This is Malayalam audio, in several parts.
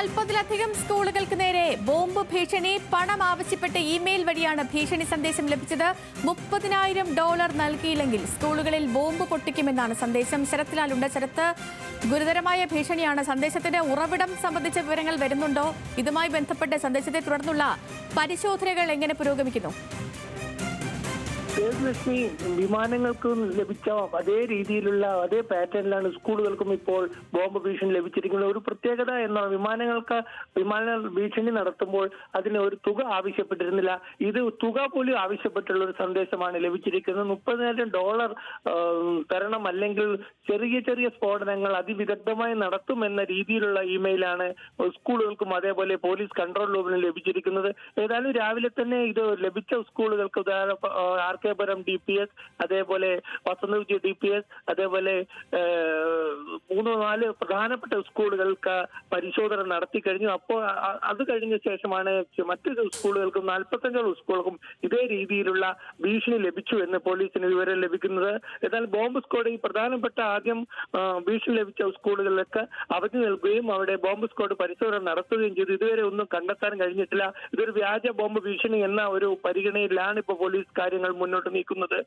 40-ലധികം സ്കൂളുകൾക്ക് നേരെ ബോംബ് ഭീഷണി. പണം ആവശ്യപ്പെട്ട് ഇമെയിൽ വഴിയാണ് ഭീഷണി സന്ദേശം ലഭിച്ചത്. $30,000 നൽകിയില്ലെങ്കിൽ സ്കൂളുകളിൽ ബോംബ് പൊട്ടിക്കുമെന്നാണ് സന്ദേശം. ശരത്ലാലുണ്ട്. ശരത്ത്, ഗുരുതരമായ ഭീഷണിയാണ്. സന്ദേശത്തിന്റെ ഉറവിടം സംബന്ധിച്ച വിവരങ്ങൾ വരുന്നുണ്ടോ? ഇതുമായി ബന്ധപ്പെട്ട് സന്ദേശത്തെ തുടർന്നുള്ള പരിശോധനകൾ എങ്ങനെ പുരോഗമിക്കുന്നു? ലക്ഷ്മി, വിമാനങ്ങൾക്ക് ലഭിച്ച അതേ രീതിയിലുള്ള അതേ പാറ്റേണിലാണ് സ്കൂളുകൾക്കും ഇപ്പോൾ ബോംബ് ഭീഷണി ലഭിച്ചിരിക്കുന്നത്. ഒരു പ്രത്യേകത എന്നാണ്, വിമാന ഭീഷണി നടത്തുമ്പോൾ അതിന് ഒരു തുക ആവശ്യപ്പെട്ടിരുന്നില്ല. ഇത് തുക പോലും ആവശ്യപ്പെട്ടുള്ള ഒരു സന്ദേശമാണ് ലഭിച്ചിരിക്കുന്നത്. $30,000 തരണം, അല്ലെങ്കിൽ ചെറിയ ചെറിയ സ്ഫോടനങ്ങൾ അതിവിദഗ്ധമായി നടത്തുമെന്ന രീതിയിലുള്ള ഇമെയിലാണ് സ്കൂളുകൾക്കും അതേപോലെ പോലീസ് കൺട്രോൾ റൂമിനും ലഭിച്ചിരിക്കുന്നത്. ഏതായാലും രാവിലെ തന്നെ ഇത് ലഭിച്ച സ്കൂളുകൾക്ക് ആർക്കേപുരം DPS, അതേപോലെ വസന്തകുച്ചി DPS, അതേപോലെ 3-4 പ്രധാനപ്പെട്ട സ്കൂളുകൾക്ക് പരിശോധന നടത്തി കഴിഞ്ഞു. അപ്പോൾ അത് കഴിഞ്ഞ ശേഷമാണ് മറ്റു സ്കൂളുകൾക്കും 45 സ്കൂളുകൾക്കും ഇതേ രീതിയിലുള്ള ഭീഷണി ലഭിച്ചു എന്ന് പോലീസിന് വിവരം ലഭിക്കുന്നത്. എന്നാൽ ബോംബ് സ്ക്വാഡ് ഈ പ്രധാനപ്പെട്ട ആദ്യം ഭീഷണി ലഭിച്ച സ്കൂളുകളിലൊക്കെ അവധി നൽകുകയും അവിടെ ബോംബ് സ്ക്വാഡ് പരിശോധന നടത്തുകയും ചെയ്തു. ഇതുവരെ ഒന്നും കണ്ടെത്താൻ കഴിഞ്ഞിട്ടില്ല. ഇതൊരു വ്യാജ ബോംബ് ഭീഷണി എന്ന ഒരു പരിഗണനയിലാണ് ഇപ്പോൾ പോലീസ് കാര്യങ്ങൾ മുന്നോട്ട് നീക്കുന്നത്.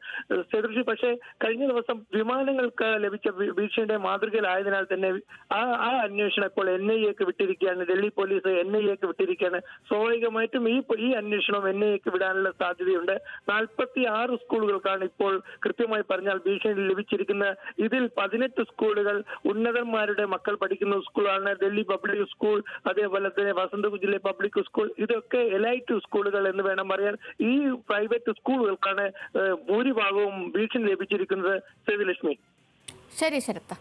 പക്ഷേ കഴിഞ്ഞ ദിവസം വിമാനങ്ങൾക്ക് ലഭിച്ച ഭീഷണിയുടെ മാതൃകയിലായതിനാൽ തന്നെ ആ അന്വേഷണം ഇപ്പോൾ NIAക്ക് വിട്ടിരിക്കുകയാണ്. ഡൽഹി പോലീസ് NIAക്ക് വിട്ടിരിക്കുകയാണ്. സ്വാഭാവികമായിട്ടും ഈ അന്വേഷണം NIAക്ക് വിടാനുള്ള സാധ്യതയുണ്ട്. 46 സ്കൂളുകൾക്കാണ് ഇപ്പോൾ കൃത്യമായി പറഞ്ഞാൽ ഭീഷണി ലഭിച്ചിരിക്കുന്നത്. ഇതിൽ 18 സ്കൂളുകൾ ഉന്നതന്മാരുടെ മക്കൾ പഠിക്കുന്ന സ്കൂളാണ്. ഡൽഹി പബ്ലിക് സ്കൂൾ, അതേപോലെ തന്നെ വസന്തകുച്ചിലെ പബ്ലിക് സ്കൂൾ, ഇതൊക്കെ എലൈറ്റ് സ്കൂളുകൾ എന്ന് വേണം പറയാൻ. ഈ പ്രൈവറ്റ് സ്കൂളുകൾക്കാണ് ഭൂരിഭാഗവും ഭീഷണി ലഭിച്ചിരിക്കുന്നത്. സേവലക്ഷ്മി. ശരി ശരത്ത്.